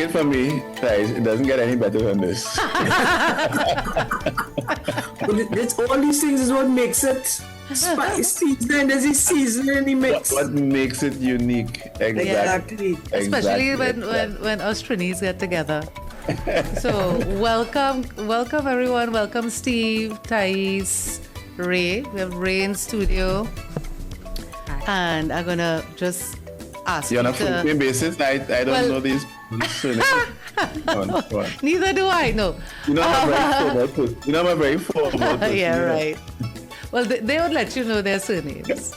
for me, guys, it doesn't get any better than this. But all these things is what makes it spicy. Then there's a seasoning mix. What makes it unique? Exactly. Especially when us Trinis get together. So welcome everyone. Welcome Steve, Thais, Ray. We have Ray in studio. And I'm gonna just ask you on a frequent basis. I don't know these. Neither do I. No. You know I'm a very formal person. Yeah, right. Well, they would let you know their surnames.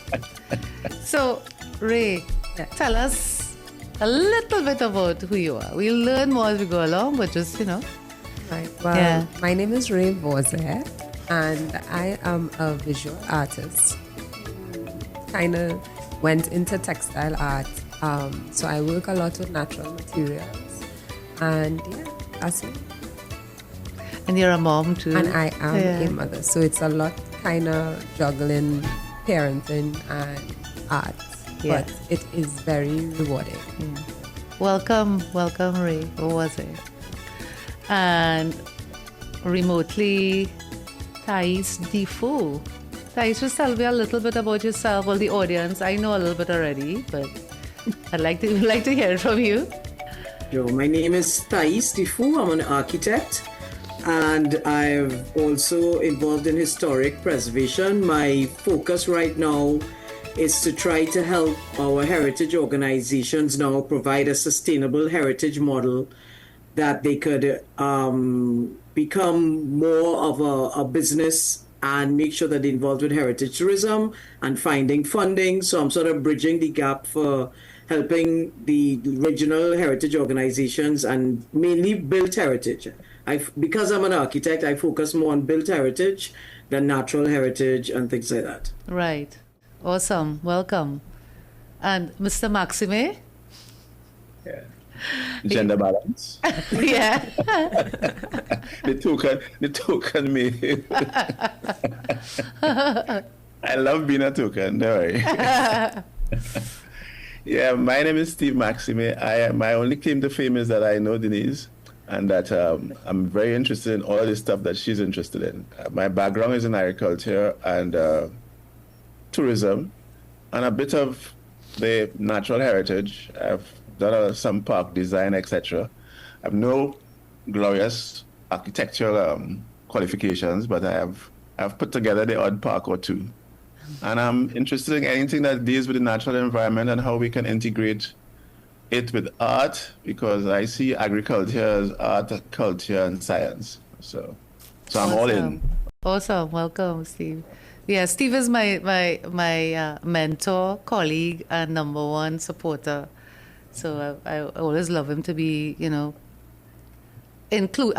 So, Ray, tell us a little bit about who you are. We'll learn more as we go along, but just, Right. Well, my name is Voisin, and I am a visual artist. Kind of went into textile art. So I work a lot with natural materials. And that's it. And you're a mom too. And I am a mother. So it's a lot kind of juggling parenting and art. Yeah. But it is very rewarding. Yeah. Welcome, Ray. What was it? And remotely, Thais DeFour. Thais, just tell me a little bit about yourself. Well, the audience, I know a little bit already, but I'd like to hear it from you. My name is Thais DeFour. I'm an architect, and I'm also involved in historic preservation. My focus right now is to try to help our heritage organizations now provide a sustainable heritage model that they could become more of a business and make sure that they're involved with heritage tourism and finding funding. So I'm sort of bridging the gap for helping the regional heritage organizations and mainly built heritage. Because I'm an architect, I focus more on built heritage than natural heritage and things like that. Right. Awesome. Welcome. And Mr. Maximay? Yeah. Gender balance. Yeah. the token me. I love being a token, don't worry. Yeah, my name is Steve Maximay. My only claim to fame is that I know Denise and that I'm very interested in all of this stuff that she's interested in. My background is in agriculture and tourism and a bit of the natural heritage. I've done some park design, etc. I have no glorious architectural qualifications, but I've put together the odd park or two. And I'm interested in anything that deals with the natural environment and how we can integrate it with art, because I see agriculture as art, culture, and science. So I'm all in. Awesome. Welcome, Steve. Yeah, Steve is my mentor, colleague, and number one supporter. So I always love him to be, I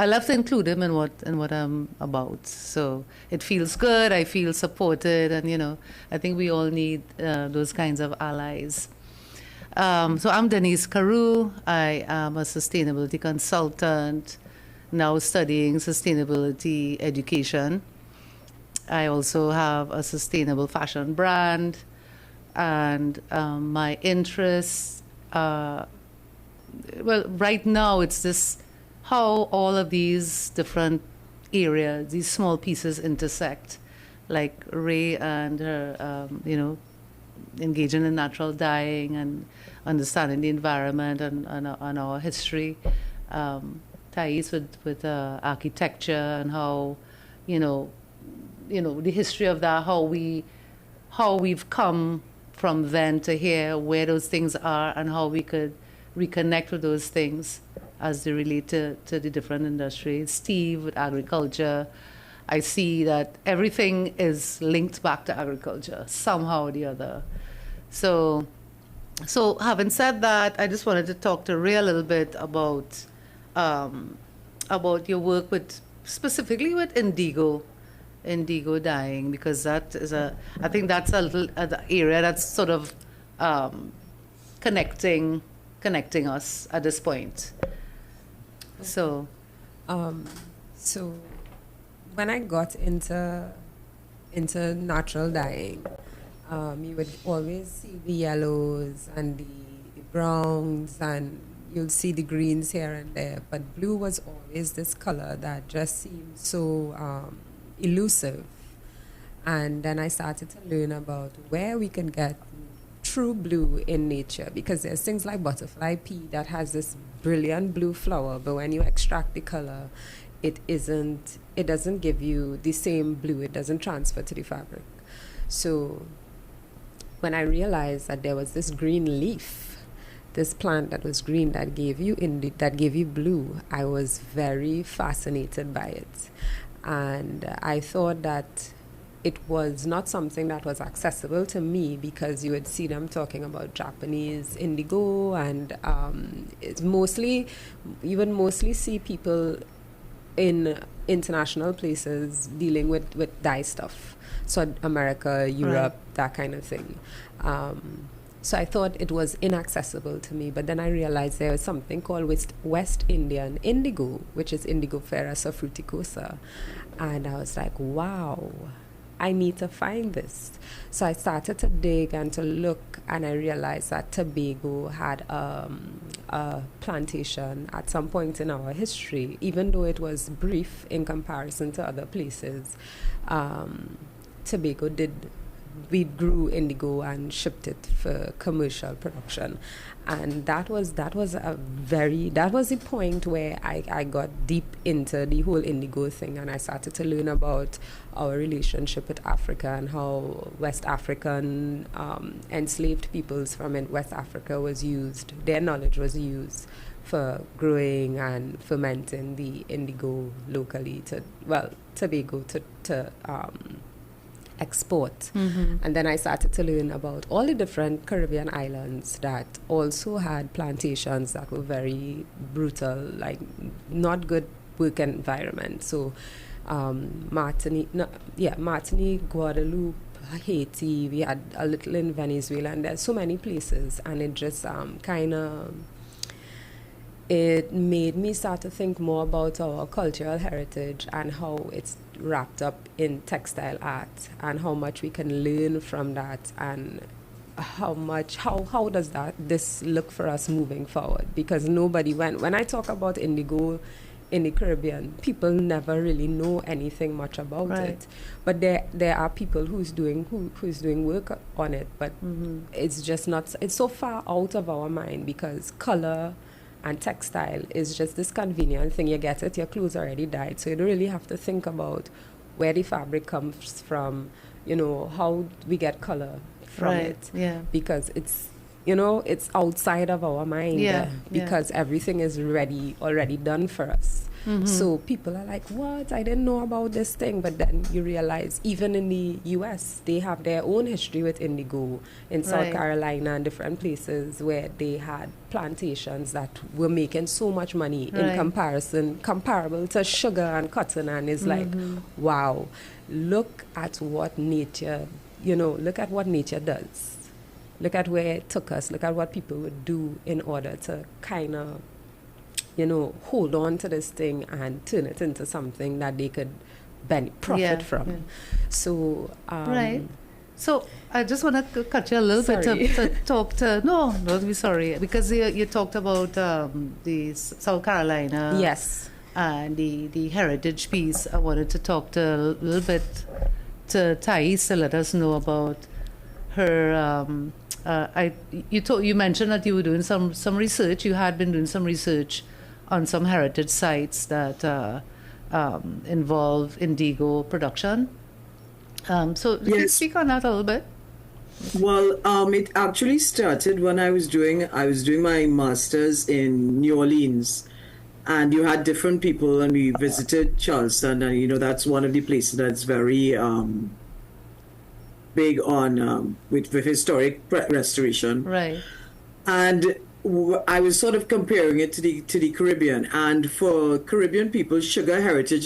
love to include him in what I'm about. So it feels good. I feel supported, and I think we all need those kinds of allies. So I'm Denise Carew. I am a sustainability consultant, now studying sustainability education. I also have a sustainable fashion brand, and my interests. Well, right now it's this how all of these different areas, these small pieces intersect, like Ray and her, engaging in natural dyeing and understanding the environment and our history. Thais with architecture and how, the history of that, how we've come from then to here, where those things are, and how we could reconnect with those things as they relate to the different industries. Steve with agriculture. I see that everything is linked back to agriculture somehow or the other. So having said that, I just wanted to talk to Ray a little bit about your work specifically with Indigo dyeing, because that is I think that's a little area that's sort of connecting us at this point. So when I got into natural dyeing, you would always see the yellows and the browns and you'll see the greens here and there, but blue was always this color that just seemed so elusive. And then I started to learn about where we can get true blue in nature, because there's things like butterfly pea that has this brilliant blue flower, but when you extract the color, it doesn't give you the same blue. It doesn't transfer to the fabric. So when I realized that there was this green leaf, this plant that was green that gave you blue, I was very fascinated by it. And I thought that it was not something that was accessible to me, because you would see them talking about Japanese indigo, and you would mostly see people in international places dealing with dye stuff. So America, Europe, right, that kind of thing. So I thought it was inaccessible to me, but then I realized there was something called West Indian indigo, which is Indigo ferus fruticosa. And I was like, wow, I need to find this. So I started to dig and to look, and I realized that Tobago had a plantation at some point in our history, even though it was brief in comparison to other places. Tobago we grew indigo and shipped it for commercial production, and that was the point where I got deep into the whole indigo thing, and I started to learn about our relationship with Africa and how West African enslaved peoples from West Africa their knowledge was used for growing and fermenting the indigo locally Tobago to export. Mm-hmm. And then I started to learn about all the different Caribbean islands that also had plantations that were very brutal, like not good work environment. So Martinique, Guadeloupe, Haiti, we had a little in Venezuela, and there's so many places, and it just it made me start to think more about our cultural heritage and how it's wrapped up in textile art, and how much we can learn from that, and how does this look for us moving forward. Because when I talk about indigo in the Caribbean, people never really know anything much about it, but there are people who's doing work on it, but it's so far out of our mind, because color and textile is just this convenient thing. You get it, your clothes already dyed, so you don't really have to think about where the fabric comes from, how we get color from it. Yeah. Because it's outside of our mind, because everything is already done for us. Mm-hmm. So people are like, what? I didn't know about this thing. But then you realize even in the US, they have their own history with indigo in South Carolina and different places where they had plantations that were making so much money in comparable to sugar and cotton. And it's like, wow, look at what nature, look at what nature does. Look at where it took us. Look at what people would do in order to kind of, hold on to this thing and turn it into something that they could profit from. Yeah. So, So I just want to cut you a little bit to talk to. No, don't be sorry, because you talked about the South Carolina. Yes. And the heritage piece. I wanted to talk to a little bit to Thais to let us know about her. You mentioned that you were doing some research. You had been doing some research on some heritage sites that involve indigo production. So can you speak on that a little bit? Well, it actually started when I was doing my master's in New Orleans, and you had different people, and we visited Charleston, and that's one of the places that's very big on with historic restoration. Right. And I was sort of comparing it to the Caribbean, and for Caribbean people, sugar heritage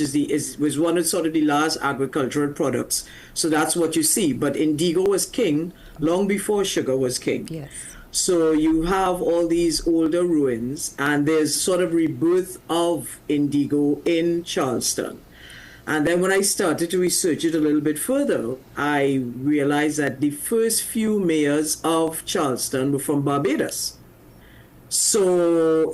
was one of sort of the last agricultural products. So that's what you see. But indigo was king long before sugar was king. Yes. So you have all these older ruins, and there's sort of rebirth of indigo in Charleston. And then when I started to research it a little bit further, I realized that the first few mayors of Charleston were from Barbados. So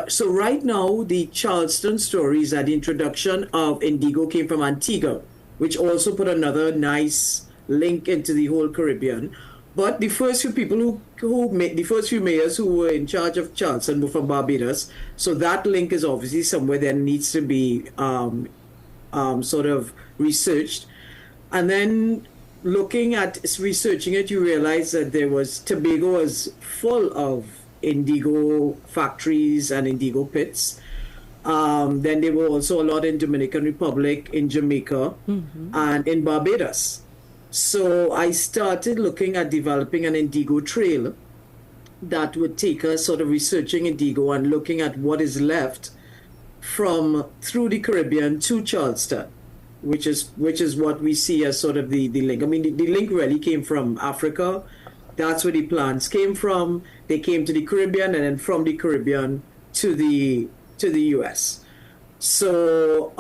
so right now the Charleston stories at the introduction of Indigo came from Antigua, which also put another nice link into the whole Caribbean. But the first few people who made the first few mayors who were in charge of Charleston were from Barbados. So that link is obviously somewhere that needs to be sort of researched. And then researching it, you realize that Tobago was full of indigo factories and indigo pits. Then there were also a lot in Dominican Republic, in Jamaica, and in Barbados. So I started looking at developing an indigo trail that would take us sort of researching indigo and looking at what is left through the Caribbean to Charleston, which is what we see as sort of the link. I mean, the link really came from Africa. That's where the plants came from. They came to the Caribbean, and then from the Caribbean to the US. So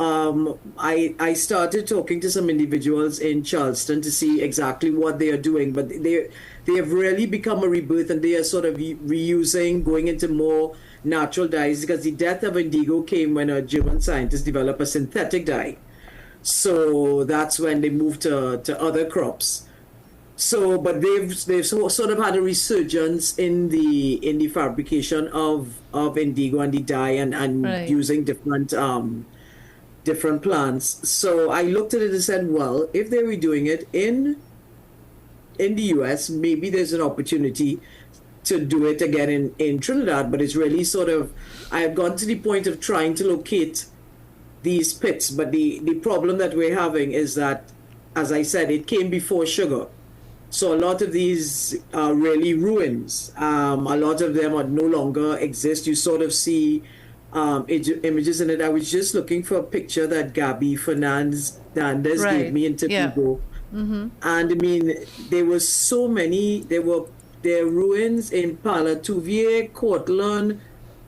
I started talking to some individuals in Charleston to see exactly what they are doing, but they have really become a rebirth, and they are sort of reusing, going into more natural dyes, because the death of indigo came when a German scientist developed a synthetic dye. So that's when they moved to other crops. So, but they've sort of had a resurgence in the fabrication of indigo and the dye and Right. using different plants. So I looked at it and said, well, if they were doing it in the US, maybe there's an opportunity to do it again in Trinidad. But it's really sort of, I have gone to the point of trying to locate these pits. But the problem that we're having is that, as I said, it came before sugar. So a lot of these are really ruins. A lot of them are no longer exist. You sort of see images in it. I was just looking for a picture that Gabby Fernandez gave me in Tobago. And I mean, there were so many. There are ruins in Palatouvier, Cortland,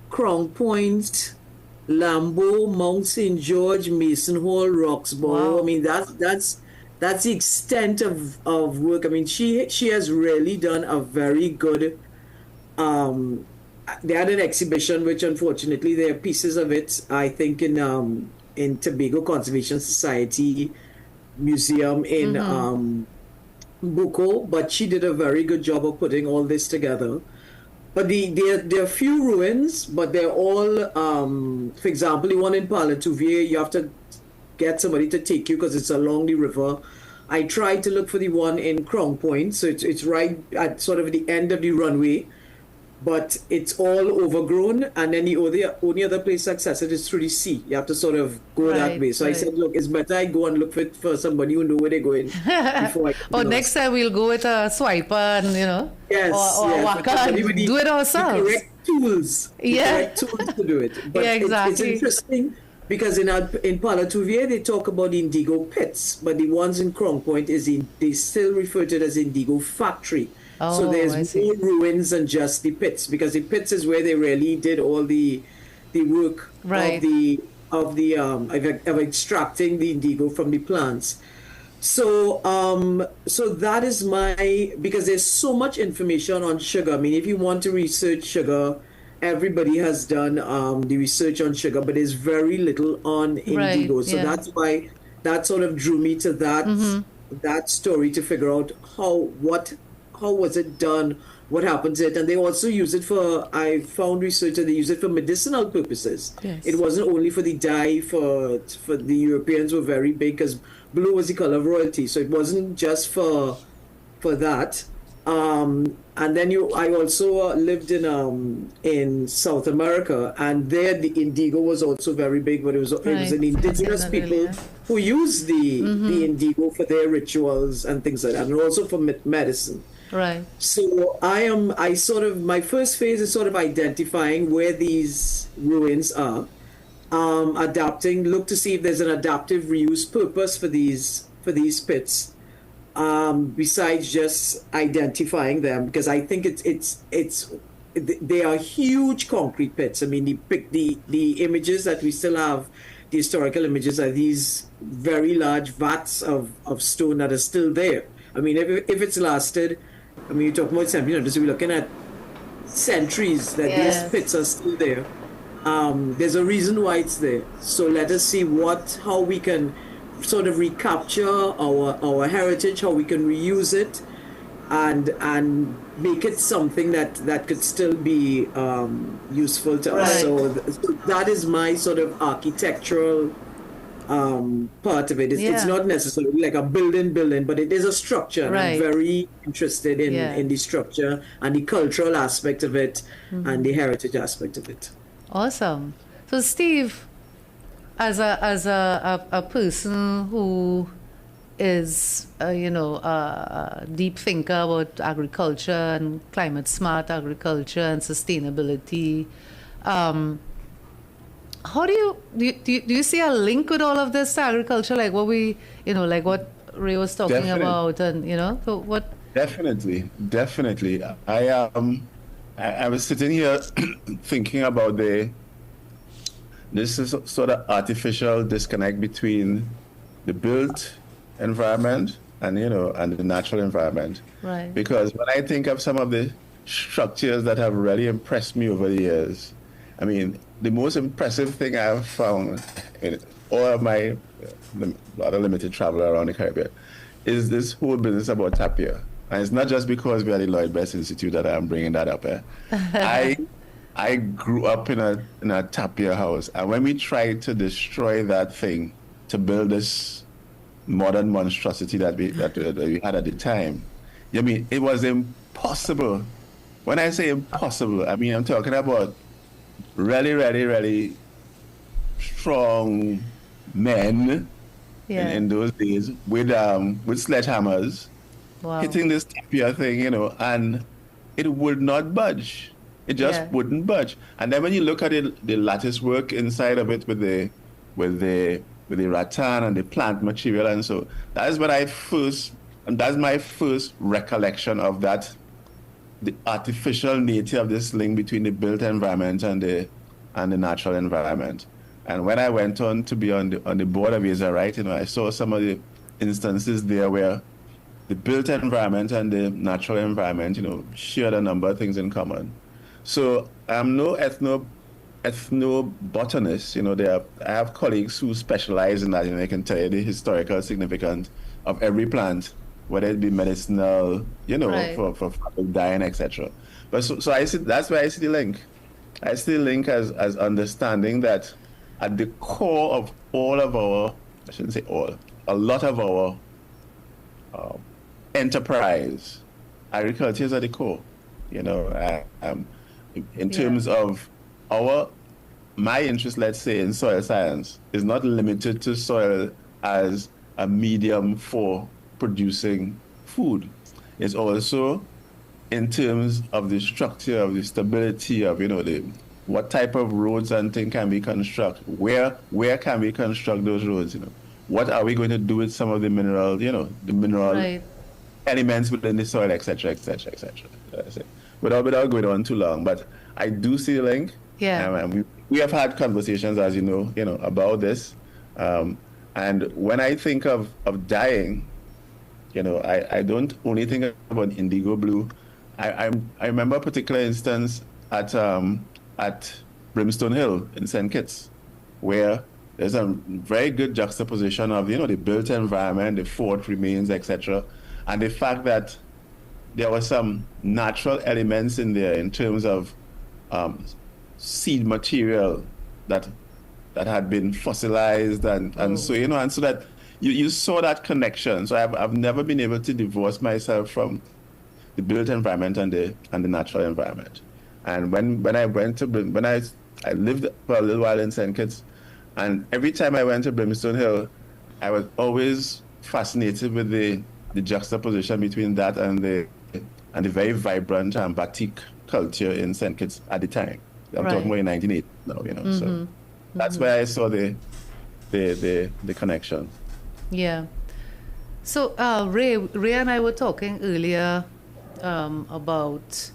Crown Point, Lambeau, Mount St. George, Mason Hall, Roxborough. Wow. I mean, that's the extent of work. I mean, she has really done a very good. They had an exhibition, which unfortunately there are pieces of it, I think, in Tobago Conservation Society Museum in Buko. But she did a very good job of putting all this together. But there are few ruins, but they're all, for example, the one in Palatouvier, you have to get somebody to take you because it's along the river. I tried to look for the one in Crown Point, so it's right at sort of the end of the runway, but it's all overgrown, and then the only other place to access it is through the sea. You have to sort of go that way. So I said, look, it's better I go and look for somebody who know where they're going before I Next time we'll go with a swiper and, yes, or a waka and do it ourselves. The correct tools. The correct tools to do it. But exactly. It's interesting because in Palatouvier they talk about the indigo pits, but the ones in Crown Point they still refer to it as indigo factory. So there's more ruins than just the pits, because the pits is where they really did all the work of extracting the indigo from the plants. So that is because there's so much information on sugar. I mean, if you want to research sugar, everybody has done the research on sugar, but there's very little on indigo. So that's why that sort of drew me to that story, to figure out how was it done, what happened to it. And they also use it I found research that they use it for medicinal purposes. Yes. It wasn't only for the dye. For the Europeans were very big, because blue was the color of royalty, so it wasn't just for that. And then I also lived in South America, and there the indigo was also very big, but it was an indigenous people who used the indigo for their rituals and things like that, and also for medicine. Right. So my first phase is sort of identifying where these ruins are, look to see if there's an adaptive reuse purpose for these pits. Besides just identifying them, because I think they are huge concrete pits. I mean, the images that we still have, the historical images, are these very large vats of stone that are still there. I mean, if it's lasted, I mean, you talk about 1700s, we're looking at centuries that Yes. these pits are still there. There's a reason why it's there. So let us see how we can sort of recapture our heritage, how we can reuse it, and make it something that could still be useful to us. Right. So that is my sort of architectural part of it. It's Yeah. not necessarily like a building, but it is a structure. And Right. I'm very interested Yeah. in the structure and the cultural aspect of it and the heritage aspect of it. Awesome. So, Steve, as a person who is, a deep thinker about agriculture and climate smart agriculture and sustainability, how do you see a link with all of this to agriculture, like what like what Ray was talking Definitely. about, and so what? Definitely. I was sitting here thinking about this is sort of artificial disconnect between the built environment and the natural environment. Right. Because when I think of some of the structures that have really impressed me over the years, I mean, the most impressive thing I've found in all of my rather limited travel around the Caribbean is this whole business about tapir. And it's not just because we are the Lloyd Best Institute that I'm bringing that up. I grew up in a tapir house, and when we tried to destroy that thing to build this modern monstrosity that we had at the time, I mean, it was impossible. When I say impossible, I mean I'm talking about really, really, really strong men Yeah. in those days with sledgehammers Wow. hitting this tapir thing, and it would not budge. It just Yeah. wouldn't budge. And then when you look at the lattice work inside of it with the rattan and the plant material, and so that's my first recollection of that, the artificial nature of this link between the built environment and the natural environment. And when I went on to be on the board of Asia, right, I saw some of the instances there where the built environment and the natural environment, shared a number of things in common. So I'm no ethnobotanist. I have colleagues who specialize in that, they can tell you the historical significance of every plant, whether it be medicinal, Right. for dyeing, etc. But so I see, that's why I see the link. I see the link as understanding that at the core of all of our, I shouldn't say all, a lot of our enterprise, agriculture is at the core. In terms of my interest, let's say, in soil science is not limited to soil as a medium for producing food. It's also in terms of the structure, of the stability of, what type of roads and things can we construct? Where can we construct those roads? What are we going to do with some of the mineral, Right. elements within the soil, etc., etc., etc. Without going on too long, but I do see the link. Yeah. And we have had conversations, as you know, about this. And when I think of dyeing, I don't only think about indigo blue. I remember a particular instance at Brimstone Hill in St. Kitts, where there's a very good juxtaposition of the built environment, the fort remains, etc., and the fact that there were some natural elements in there in terms of seed material that had been fossilized, and so and so that you saw that connection. So I've never been able to divorce myself from the built environment and the natural environment. And when I lived for a little while in St. Kitts, and every time I went to Brimstone Hill, I was always fascinated with the juxtaposition between that and the very vibrant batik culture in St. Kitts at the time. I'm Right. talking about in 1980 now, so that's where I saw the connection. Yeah. So Ray and I were talking earlier about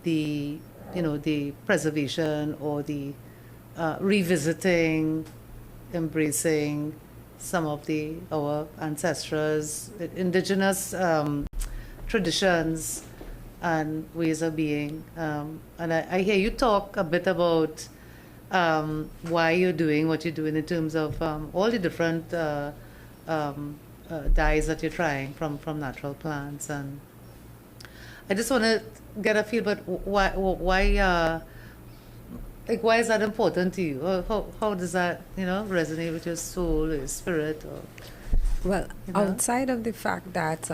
the preservation or the revisiting, embracing some of our ancestors, indigenous traditions, ways of being. And I hear you talk a bit about why you're doing what you're doing in terms of all the different dyes that you're trying from natural plants. And I just want to get a feel about why why is that important to you? Or how does that resonate with your soul or your spirit? Or, well, outside of the fact that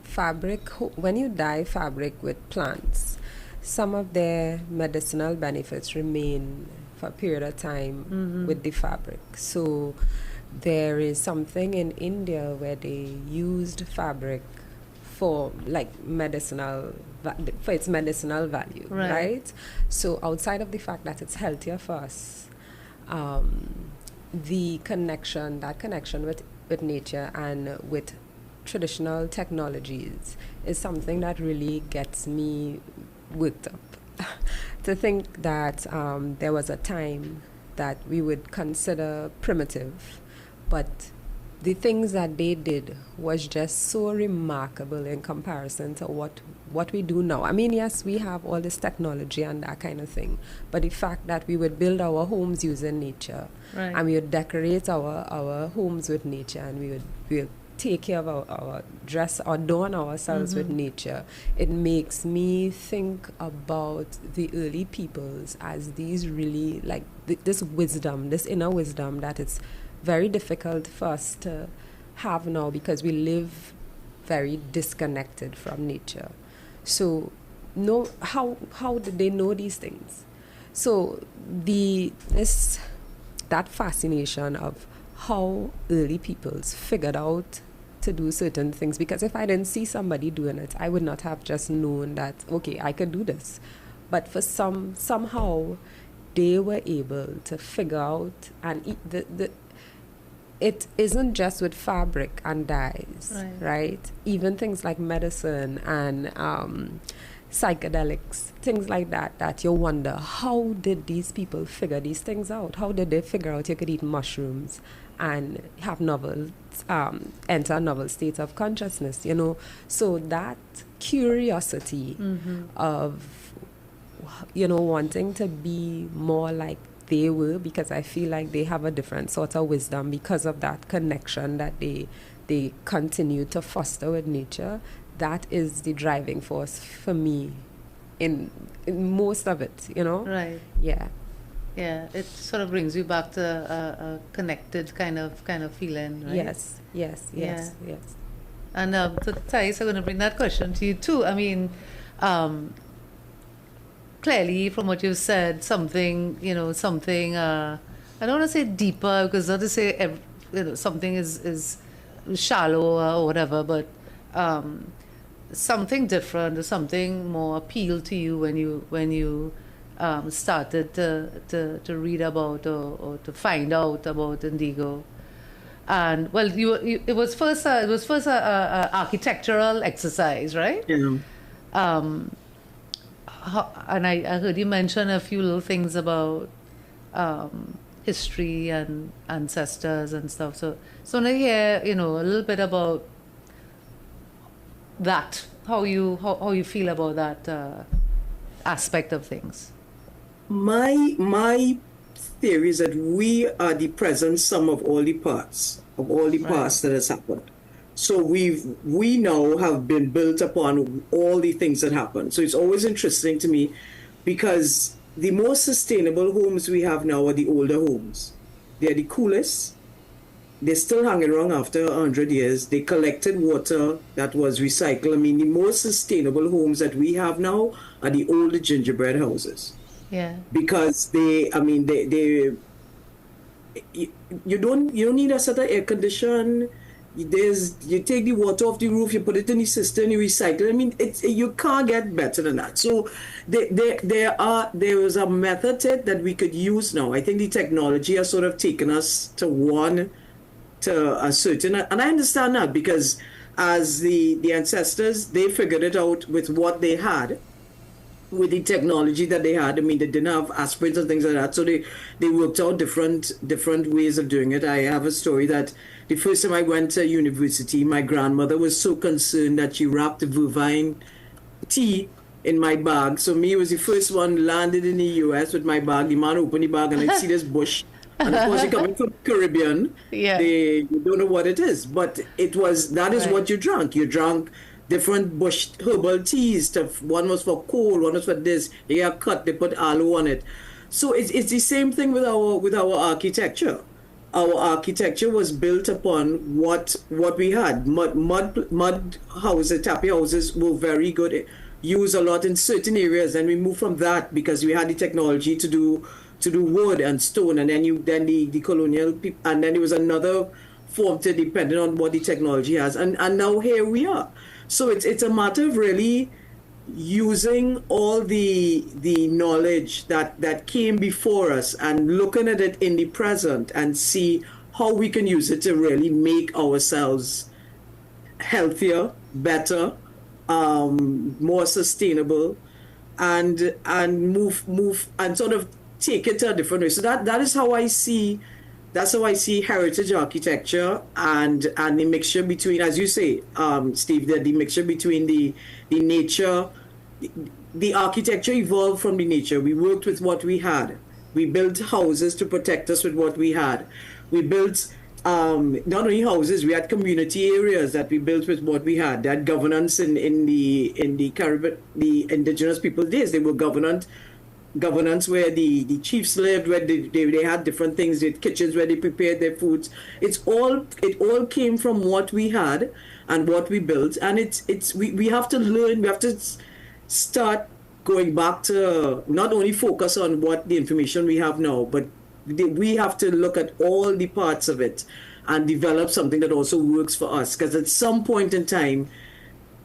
fabric, when you dye fabric with plants, some of their medicinal benefits remain for a period of time with the fabric. So there is something in India where they used fabric for for its medicinal value, right? So outside of the fact that it's healthier for us, the connection with nature and with traditional technologies is something that really gets me worked up. To think that there was a time that we would consider primitive, but the things that they did was just so remarkable in comparison to what we do now. I mean, yes, we have all this technology and that kind of thing, but the fact that we would build our homes using nature, and we would decorate our homes with nature, and we would take care of our dress, adorn ourselves with nature, it makes me think about the early peoples as these really, like, this wisdom, this inner wisdom that it's very difficult for us to have now because we live very disconnected from nature. So how did they know these things? So that fascination of how early peoples figured out to do certain things, because if I didn't see somebody doing it, I would not have just known that, okay, I could do this. But for somehow they were able to figure out, and it isn't just with fabric and dyes, right? Even things like medicine and psychedelics, things like that you wonder, how did these people figure these things out? How did they figure out you could eat mushrooms and have enter a novel state of consciousness, So that curiosity of, wanting to be more like they were, because I feel like they have a different sort of wisdom because of that connection that they continue to foster with nature. That is the driving force for me in most of it, Right. Yeah. Yeah, it sort of brings you back to a connected kind of feeling, right? Yes. And so Thais, I'm going to bring that question to you too. I mean, clearly from what you've said, something, I don't want to say deeper, because not to say something is shallow or whatever, but something different or something more appealed to you when you started to read about or to find out about Indigo. And well, it was first a architectural exercise, right? Yeah. And I heard you mention a few little things about history and ancestors and stuff. So when I hear a little bit about that, how you feel about that aspect of things. My theory is that we are the present sum of all the parts that has happened. So we now have been built upon all the things that happened. So it's always interesting to me, because the most sustainable homes we have now are the older homes. They're the coolest. They're still hanging around after 100 years. They collected water that was recycled. I mean, the most sustainable homes that we have now are the older gingerbread houses. Yeah. Because you don't need a set of air condition. You take the water off the roof, you put it in the cistern, you recycle. I mean, you can't get better than that. So there is a method to it that we could use now. I think the technology has sort of taken us to a certain, and I understand that, because as the ancestors, they figured it out with what they had. with the technology that they had. I mean, they didn't have aspirins and things like that, so they worked out different ways of doing it. I have a story that the first time I went to university, my grandmother was so concerned that she wrapped the Voisin tea in my bag. So me was the first one landed in the US with my bag. The man opened the bag and I see this bush. And of course, you're coming from the Caribbean. Yeah. They don't know what it is, but that is what you drank. You drank different bush herbal teas. One was for cold, one was for this. They got cut, they put aloe on it. So it's the same thing with our architecture. Our architecture was built upon what we had. Mud houses, tapi houses were very good, used a lot in certain areas, and we moved from that because we had the technology to do wood and stone, and then the colonial people, and then there was another form to depending on what the technology has, and now here we are. So it's a matter of really using all the knowledge that came before us and looking at it in the present and see how we can use it to really make ourselves healthier, better, more sustainable, and move and sort of take it to a different way. So that is how I see. That's how I see heritage architecture and the mixture between, as you say, Steve, the mixture between the nature. The architecture evolved from the nature. We worked with what we had. We built houses to protect us with what we had. We built not only houses, we had community areas that we built with what we had. That governance in the Caribbean, the indigenous people days, they were governance where the chiefs lived, where they had different things, the kitchens where they prepared their foods. It all came from what we had and what we built, and we have to learn. We have to start going back to not only focus on what the information we have now, but we have to look at all the parts of it and develop something that also works for us. Because at some point in time,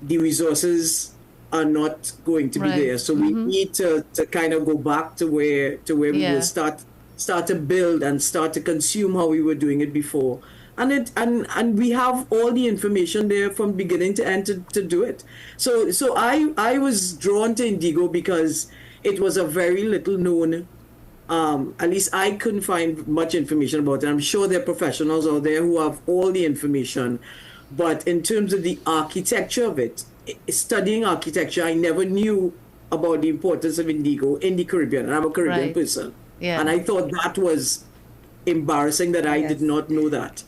the resources are not going to be there. So we need to kind of go back to where we will start to build and start to consume how we were doing it before. And we have all the information there from beginning to end to do it. So I was drawn to Indigo because it was a very little known, at least I couldn't find much information about it. I'm sure there are professionals out there who have all the information, but in terms of the architecture of it, studying architecture, I never knew about the importance of Indigo in the Caribbean, and I'm a Caribbean person. Yeah. And I thought that was embarrassing that I did not know that.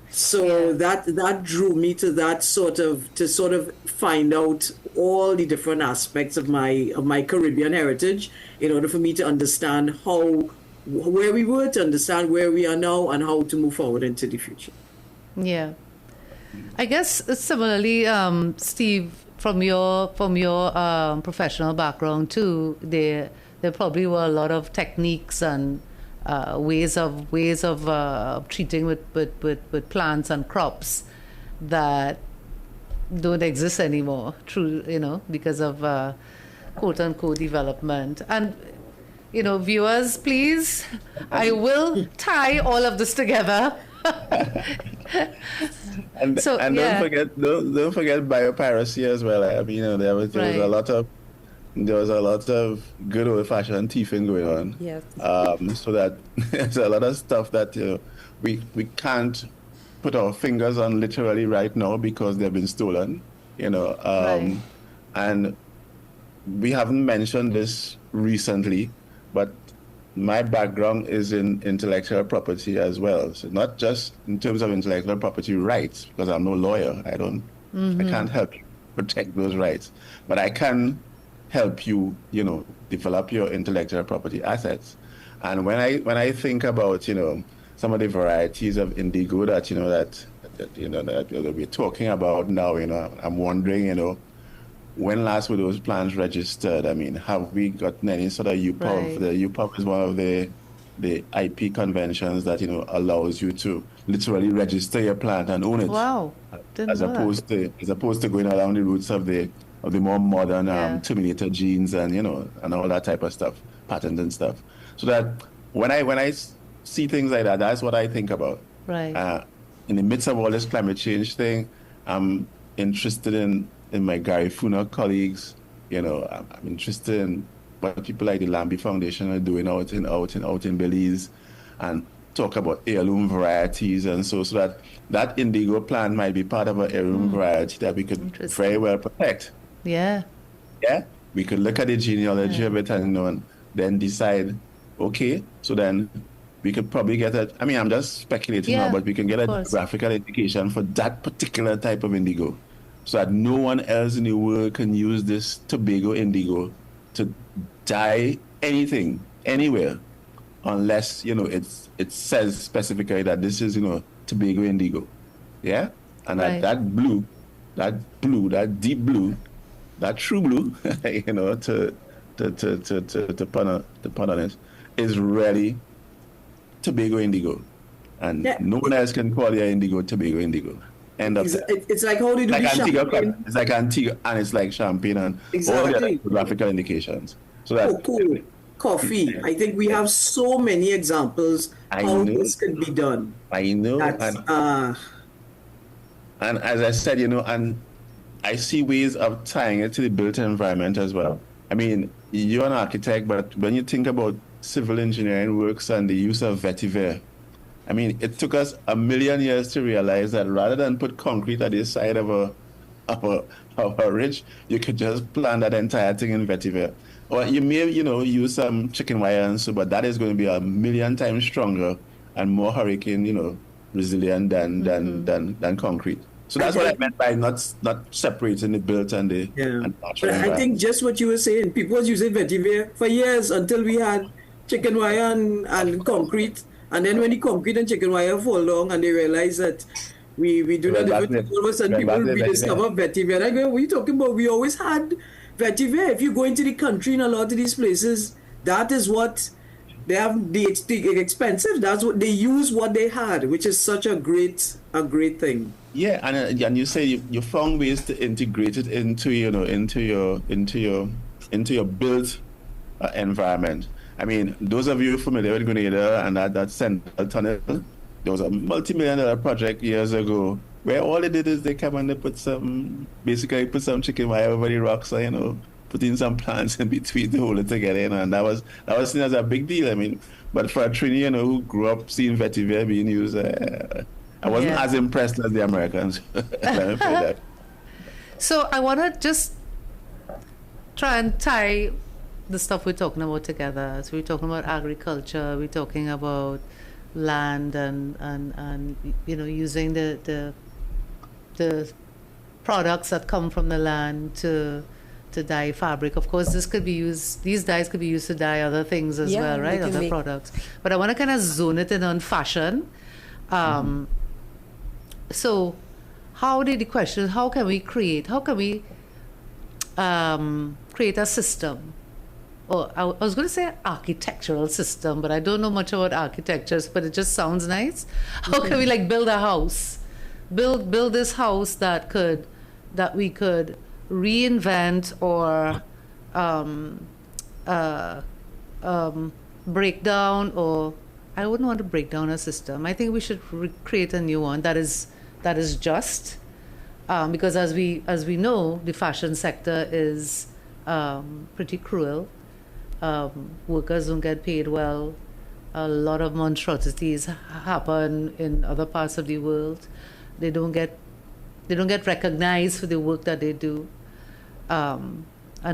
So that drew me to sort of find out all the different aspects of my Caribbean heritage in order for me to understand where we were, to understand where we are now, and how to move forward into the future. Yeah, I guess similarly, Steve, from your professional background too, there probably were a lot of techniques and ways of treating with plants and crops that don't exist anymore, because of quote unquote development. And viewers, please, I will tie all of this together. and don't forget biopiracy as well. I mean, there was a lot of good old-fashioned teething going on. Yes. So that there's a lot of stuff that we can't put our fingers on literally right now because they've been stolen. And we haven't mentioned this recently, but my background is in intellectual property as well. So not just in terms of intellectual property rights, because I'm no lawyer. I can't help you protect those rights, but I can help you, develop your intellectual property assets. And when I think about, some of the varieties of indigo that we're talking about now, I'm wondering, when last were those plants registered? I mean, have we gotten any sort of UPOV? Right. The UPOV is one of the IP conventions that, allows you to literally register your plant and own it. Wow. As opposed to going around the roots of the more modern terminator genes and and all that type of stuff, patents and stuff. So that when I see things like that, that's what I think about. Right. In the midst of all this climate change thing, I'm interested in my Garifuna colleagues, I'm interested in what people like the Lambie Foundation are doing out in Belize, and talk about heirloom varieties, and so that indigo plant might be part of an heirloom variety that we could very well protect. Yeah. Yeah. We could look at the genealogy of it and then decide, okay, so then we could probably get I'm just speculating now, but we can get a geographical indication for that particular type of indigo, so that no one else in the world can use this Tobago indigo to dye anything anywhere, unless it says specifically that this is Tobago indigo, yeah, and that blue, that deep blue, that true blue, to put on it, is really Tobago indigo, and no one else can call your indigo Tobago indigo. It's like how they do champagne. It's like Antigua, and it's like champagne, and all the geographical indications. So that coffee. I think we have so many examples how this can be done. I know, and as I said, and I see ways of tying it to the built environment as well. I mean, you're an architect, but when you think about civil engineering works and the use of vetiver, I mean, it took us 1 million years to realize that rather than put concrete at the side of a ridge, you could just plant that entire thing in vetiver. Or you may, use some chicken wire and so, but that is going to be 1 million times stronger and more hurricane, resilient than concrete. So that's what I meant by not separating the built and the and natural. But I think just what you were saying, people was using vetiver for years until we had chicken wire and concrete. And then when the concrete and chicken wire fall down and they realize that we do not do it, all of a sudden people rediscover vetiver. And I go, what are you talking about? We always had vetiver. If you go into the country in a lot of these places, that is what they have. The expensive. That's what they use. What they had, which is such a great thing. Yeah, and you say you found ways to integrate it into your built environment. I mean, those of you familiar with Grenada and that central tunnel, there was a multi-million-dollar project years ago where all they did is they come and they put some chicken wire over the rocks, put in some plants in between to hold it together, and that was seen as a big deal. I mean, but for a Trini, who grew up seeing vetiver being used, I wasn't as impressed as the Americans. Let me put that. So I want to just try and tie the stuff we're talking about together. So we're talking about agriculture, we're talking about land and using the products that come from the land to dye fabric. Of course, these dyes could be used to dye other things as well, right? Other products. But I want to kind of zone it in on fashion. So how can we create a system? Or I was going to say architectural system, but I don't know much about architectures, but it just sounds nice. How can we build a house? Build this house that we could reinvent or break down, or I wouldn't want to break down a system. I think we should create a new one that is just, because as we know, the fashion sector is pretty cruel. Workers don't get paid well. A lot of monstrosities happen in other parts of the world. They don't get recognized for the work that they do. And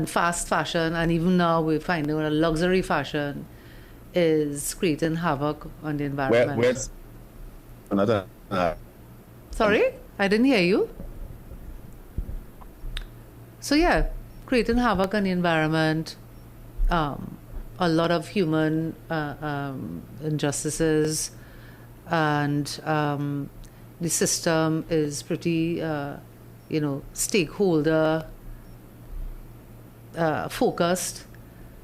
fast fashion, and even now we're finding that luxury fashion is creating havoc on the environment. Where's another? Sorry, I didn't hear you. So creating havoc on the environment. A lot of human injustices, and the system is pretty, stakeholder focused,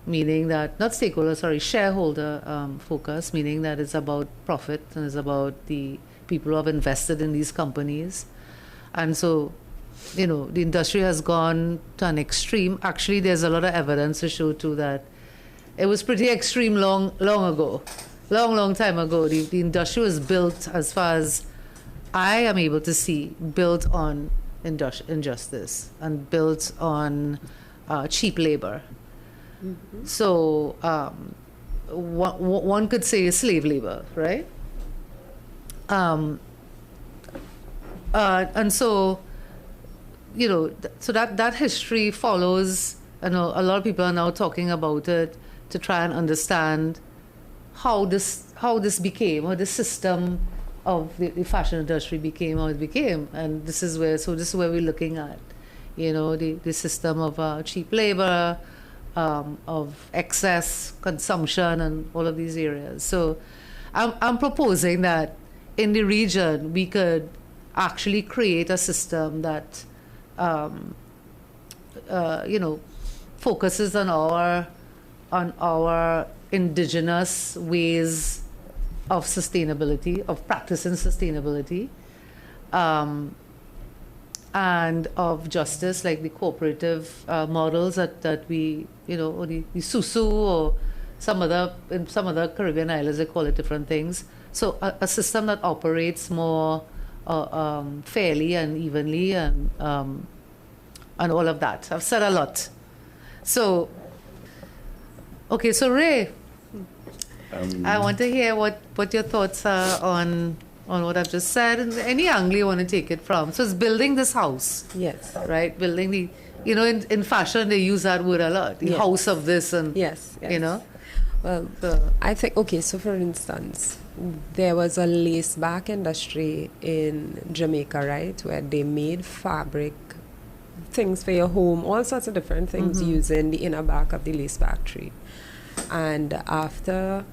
meaning that, not stakeholder, sorry, shareholder focused, meaning that it's about profit and it's about the people who have invested in these companies. And so, the industry has gone to an extreme. Actually, there's a lot of evidence to show too that it was pretty extreme long time ago. The industry was built, as far as I am able to see, built on injustice and built on cheap labor. So one could say slave labor, right? And so, so that history follows. I know a lot of people are now talking about it to try and understand how this became, how the system of the fashion industry became how it became. And this is where we're looking at, the system of cheap labor, of excess consumption, and all of these areas. So I'm proposing that in the region we could actually create a system that focuses on our indigenous ways of sustainability, of practicing sustainability, and of justice, like the cooperative models that we, or the susu, or in some other Caribbean islands they call it different things. So a system that operates more fairly and evenly, and all of that. I've said a lot. So, okay, so Ray, I want to hear what your thoughts are on what I've just said, and any angle you want to take it from. So it's building this house. Yes. Right? Building the, in fashion they use that word a lot. The house of this, and, yes. Well, so. I think, okay, so for instance, there was a lace back industry in Jamaica, right, where they made fabric, things for your home, all sorts of different things using the inner back of the lace back tree. And after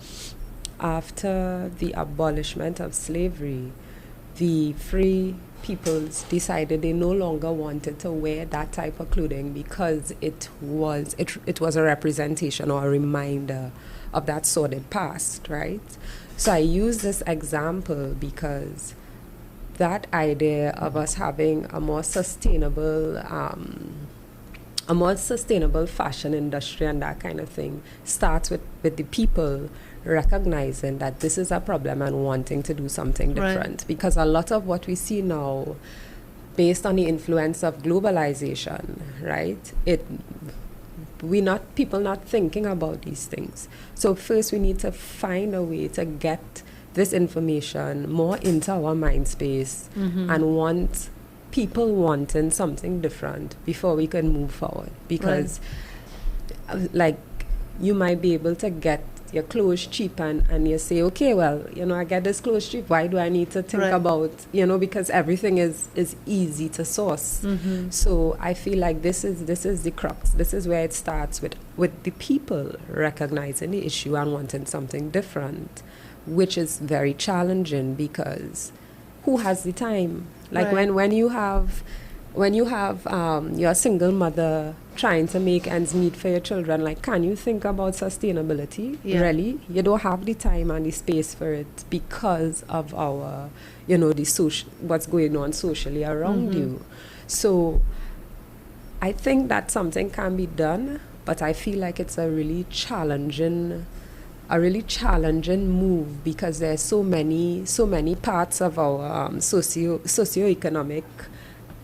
the abolishment of slavery, the free peoples decided they no longer wanted to wear that type of clothing because it was a representation or a reminder of that sordid past, right? So I use this example because that idea of us having a more sustainable fashion industry and that kind of thing starts with the people recognizing that this is a problem and wanting to do something different. Right. Because a lot of what we see now, based on the influence of globalization, right, people not thinking about these things. So first we need to find a way to get this information more into our mind space and people wanting something different before we can move forward. Because like, you might be able to get your clothes cheap and you say, okay, well, I get this clothes cheap, why do I need to think about, because everything is easy to source. So I feel like this is the crux. This is where it starts with the people recognizing the issue and wanting something different, which is very challenging because who has the time? Like when you have you're a single mother trying to make ends meet for your children, like, can you think about sustainability? Really? You don't have the time and the space for it because of our, what's going on socially around you. So I think that something can be done, but I feel like it's a really challenging move because there's so many parts of our socioeconomic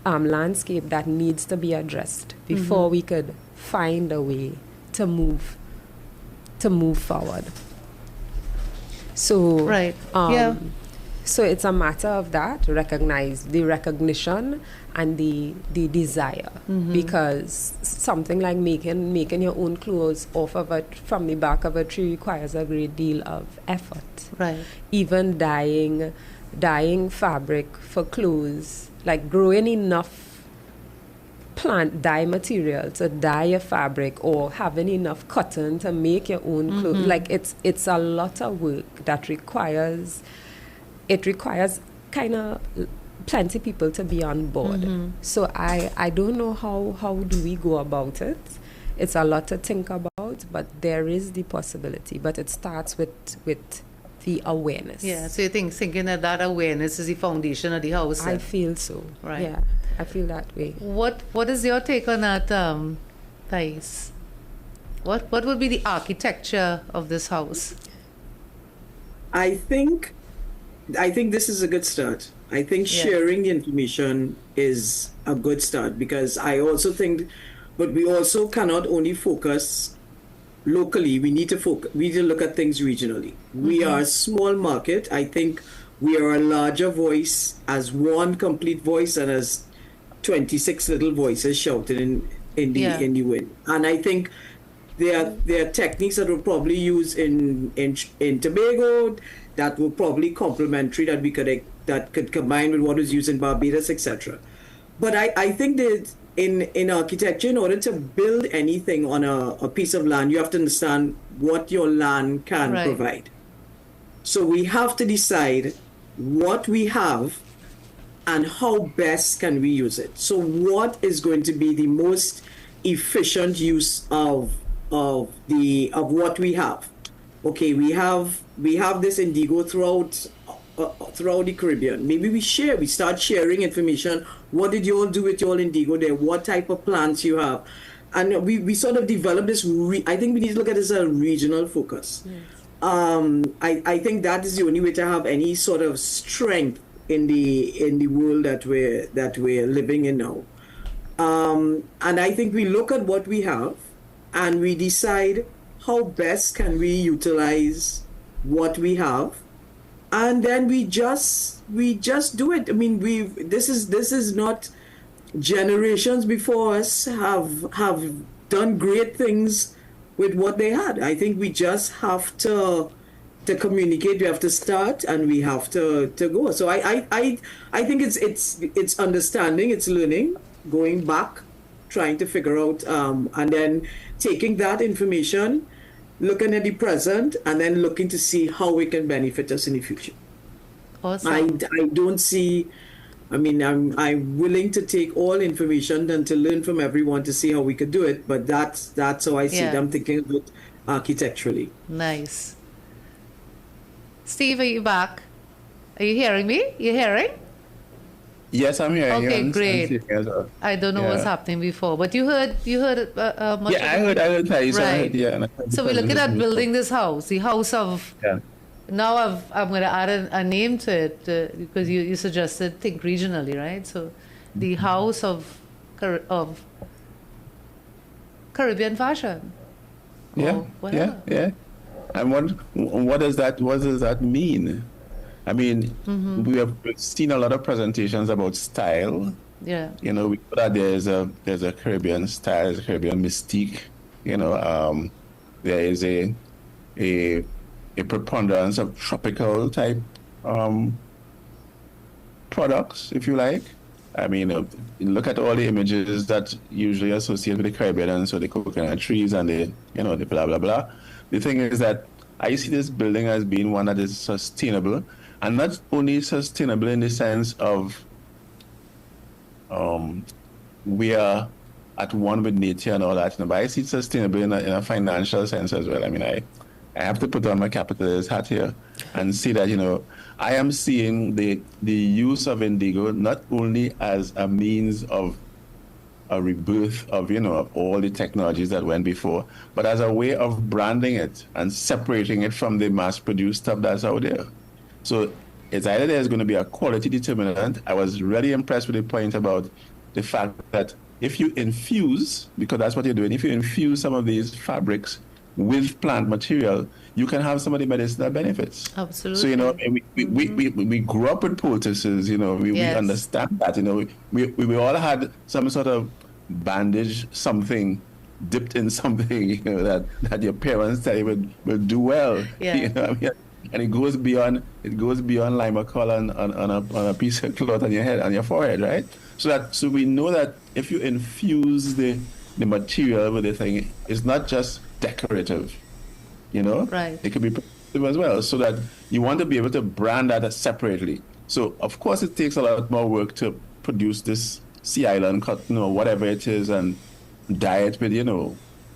landscape that needs to be addressed before we could find a way to move forward. So so it's a matter of that, the recognition and the desire, because something like making your own clothes from the back of a tree requires a great deal of effort. Right. Even dyeing fabric for clothes, like growing enough plant dye material to dye your fabric, or having enough cotton to make your own clothes. Like it's a lot of work that requires kind of plenty people to be on board. So I don't know how do we go about it. It's a lot to think about, but there is the possibility. But it starts with the awareness. Yeah, so you thinking that awareness is the foundation of the house? I feel so. Right. Yeah, I feel that way. What is your take on that, Thais? What would be the architecture of this house? I think this is a good start. I think sharing the information is a good start, because I also think but we also cannot only focus locally. We need to focus. We need to look at things regionally. We are a small market. I think we are a larger voice as one complete voice and as 26 little voices shouted in the wind. And I think there are techniques that we'll probably use in Tobago that were probably complementary that could combine with what was used in Barbados, etc. But I think that in architecture, in order to build anything on a piece of land, you have to understand what your land can provide. So we have to decide what we have and how best can we use it. So what is going to be the most efficient use of what we have? Okay, we have this Indigo throughout the Caribbean. Maybe we start sharing information. What did you all do with your Indigo there? What type of plants you have? And we sort of develop this, I think we need to look at this as a regional focus. Yes. I think that is the only way to have any sort of strength in the world that we're living in now. And I think we look at what we have and we decide how best can we utilize what we have, and then we just do it. I mean, this is not, generations before us have done great things with what they had. I think we just have to communicate. We have to start, and we have to go. So I think it's understanding, it's learning, going back, trying to figure out, and then taking that information, looking at the present, and then looking to see how it can benefit us in the future. Awesome. I don't see. I mean, I'm willing to take all information and to learn from everyone to see how we could do it. But that's how I see it. I'm thinking of it architecturally. Nice. Steve, are you back? Are you hearing me? You hearing? Yes, I'm hearing you. Okay, great. I don't know what's happening before, but you heard. Much I heard Thais. Right. So we're looking at building this house, the house of. Yeah. Now I'm going to add a name to it because you suggested think regionally, right? So the house of Caribbean fashion. Yeah. And what does that mean? I mean, we have seen a lot of presentations about style. Yeah. You know, we know that there's a Caribbean style, there's a Caribbean mystique. You know, there is a preponderance of tropical type products, if you like. I mean, look at all the images that usually associate with the Caribbean, and so the coconut trees and the blah blah blah. The thing is that I see this building as being one that is sustainable. And not only sustainable in the sense of we are at one with nature and all that, but I see it sustainable in a financial sense as well. I mean, I have to put on my capitalist hat here and see that, I am seeing the use of Indigo not only as a means of a rebirth of, of all the technologies that went before, but as a way of branding it and separating it from the mass-produced stuff that's out there. So it's either there's going to be a quality determinant. I was really impressed with the point about the fact that if you infuse, because that's what you're doing, if you infuse some of these fabrics with plant material, you can have some of the medicinal benefits. Absolutely. So, we grew up with poultices, we understand that, we all had some sort of bandage, something dipped in something, that your parents tell you will do well. Yeah. And it goes beyond Limacal on a piece of cloth on your head, on your forehead, right? So we know that if you infuse the material with the thing, it's not just decorative, Right. It could be productive as well. So that you want to be able to brand that separately. So of course it takes a lot more work to produce this sea island cotton or whatever it is, and dye it with,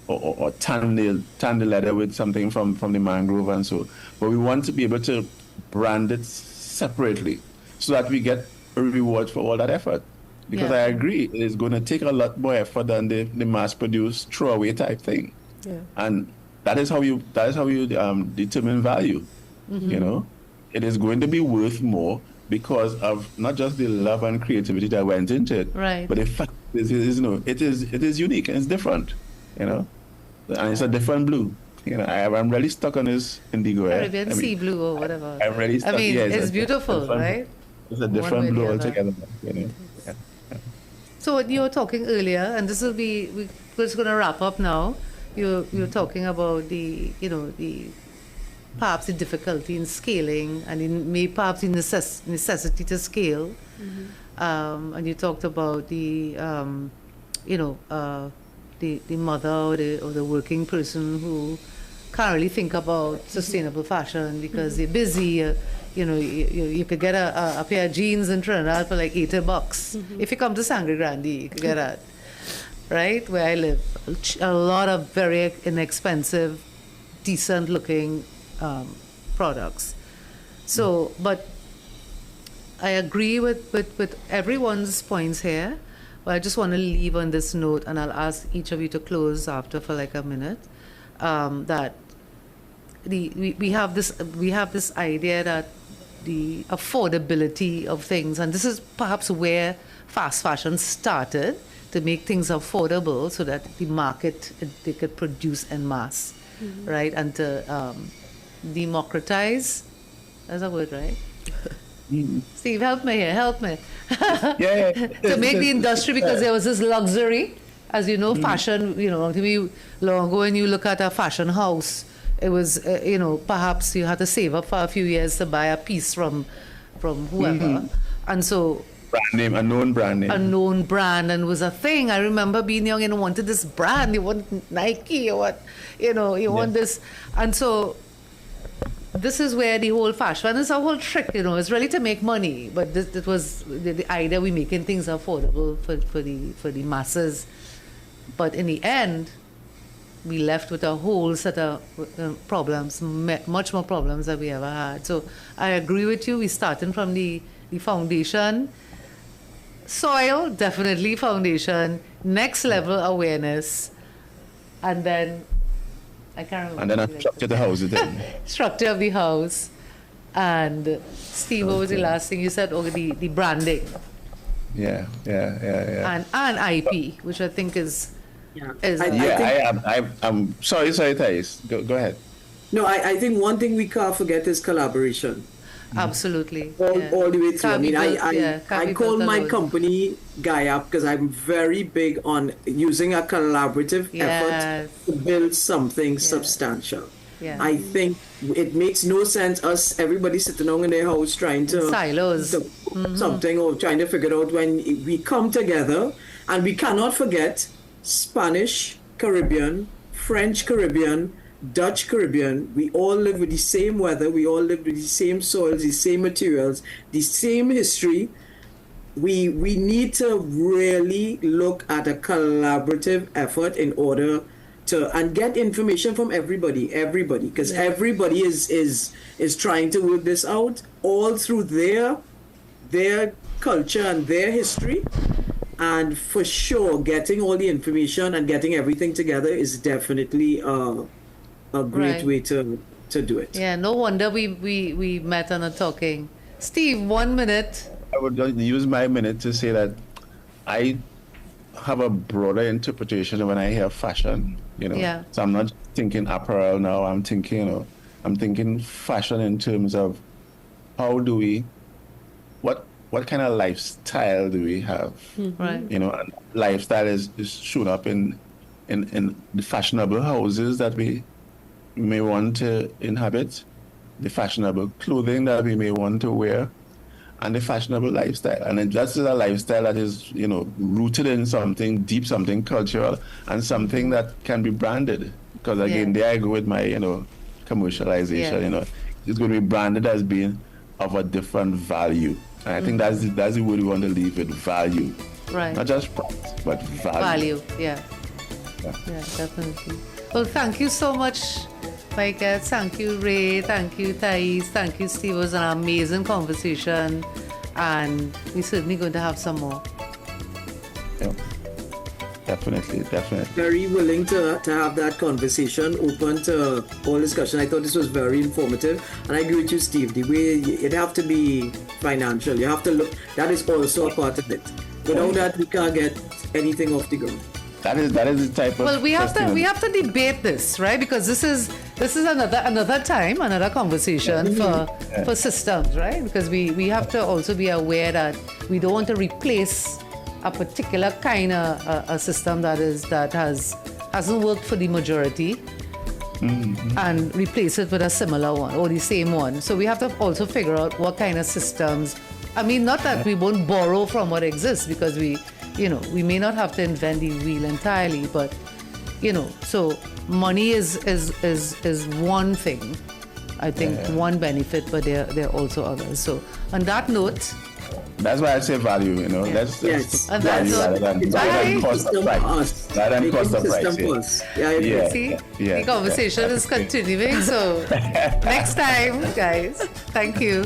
or tan the leather with something from the mangrove and so. But we want to be able to brand it separately so that we get a reward for all that effort. Because I agree, it is going to take a lot more effort than the mass-produced throwaway type thing. Yeah. And that is how you determine value. It is going to be worth more because of not just the love and creativity that went into it, right, but the fact it is unique and it's different, and it's a different blue. I'm really stuck on this indigo. Caribbean sea blue or whatever. I'm really stuck. It's beautiful, right? It's a different blue altogether. Yeah. So you were talking earlier, and we're just going to wrap up now. You're talking about the perhaps the difficulty in scaling and perhaps the necessity to scale. And you talked about the mother or the working person who can't really think about sustainable fashion because they're busy. You could get a pair of jeans in Trinidad for like $80. If you come to Sangre Grande, you could get that. Right? Where I live. A lot of very inexpensive, decent looking products. So, but I agree with everyone's points here. But I just want to leave on this note, and I'll ask each of you to close after for like a minute. That we have this idea that the affordability of things, and this is perhaps where fast fashion started, to make things affordable so that the market they could produce en masse, right, and to democratize. That's a word, right? Steve, help me here. Help me. Yeah. To make the industry, because there was this luxury, as you know, fashion. Long ago, when you look at a fashion house, it was perhaps you had to save up for a few years to buy a piece from whoever, and so. A known brand name. A known brand, and was a thing. I remember being young and wanted this brand. You want Nike or what? You want this. And so this is where the whole fashion, it's a whole trick, it's really to make money. But it was the idea we're making things affordable for the masses. But in the end, we left with a whole set of problems, much more problems than we ever had. So I agree with you. We're starting from the foundation. Soil, definitely foundation. Next level awareness, and then I can't remember. And then I structure the house then. Structure of the house, and Steve, what was the last thing you said? Oh, the branding. Yeah. And IP, which I think is. I'm sorry, Thais. Go ahead. No, I think one thing we can't forget is collaboration. Absolutely. All the way through. I call my company Gaia because I'm very big on using a collaborative effort to build something substantial. Yeah. I think it makes no sense everybody sitting down in their house trying to silos something or trying to figure out when we come together. And we cannot forget Spanish Caribbean, French Caribbean, Dutch Caribbean. We all live with the same weather, we all live with the same soils, the same materials, the same history. We need to really look at a collaborative effort in order to and get information from everybody, because everybody is trying to work this out all through their culture and their history. And for sure, getting all the information and getting everything together is definitely a great way to do it. Yeah, no wonder we met and are talking. Steve, 1 minute. I would use my minute to say that I have a broader interpretation when I hear fashion, Yeah. So I'm not thinking apparel now. I'm thinking fashion in terms of how do we, what kind of lifestyle do we have? Right. And lifestyle is shown up in the fashionable houses that we may want to inhabit, the fashionable clothing that we may want to wear, and the fashionable lifestyle. And that's a lifestyle that is, rooted in something deep, something cultural, and something that can be branded. Because again, there I go with my, commercialization. It's going to be branded as being of a different value. And I think that's the word we want to leave with, value. Right. Not just price, but value. Yeah, definitely. Well, thank you so much, Micah. Thank you, Ray. Thank you, Thais. Thank you, Steve. It was an amazing conversation, and we're certainly going to have some more. Yeah. Definitely. Very willing to have that conversation, open to all discussion. I thought this was very informative, and I agree with you, Steve. The way it have to be financial, you have to look. That is also a part of it. Without that, we can't get anything off the ground. That is the type of. Well, we have to debate this, right? Because this is another time, another conversation for systems, right? Because we have to also be aware that we don't want to replace a particular kind of a system that hasn't worked for the majority. And replace it with a similar one or the same one. So we have to also figure out what kind of systems. I mean, not that we won't borrow from what exists, because we may not have to invent the wheel entirely, but so money is one thing. I think one benefit, but there are also others. So on that note. That's why I say value, Let's value rather than cost of price. Rather than cost of price. The conversation is continuing. So next time, guys. Thank you.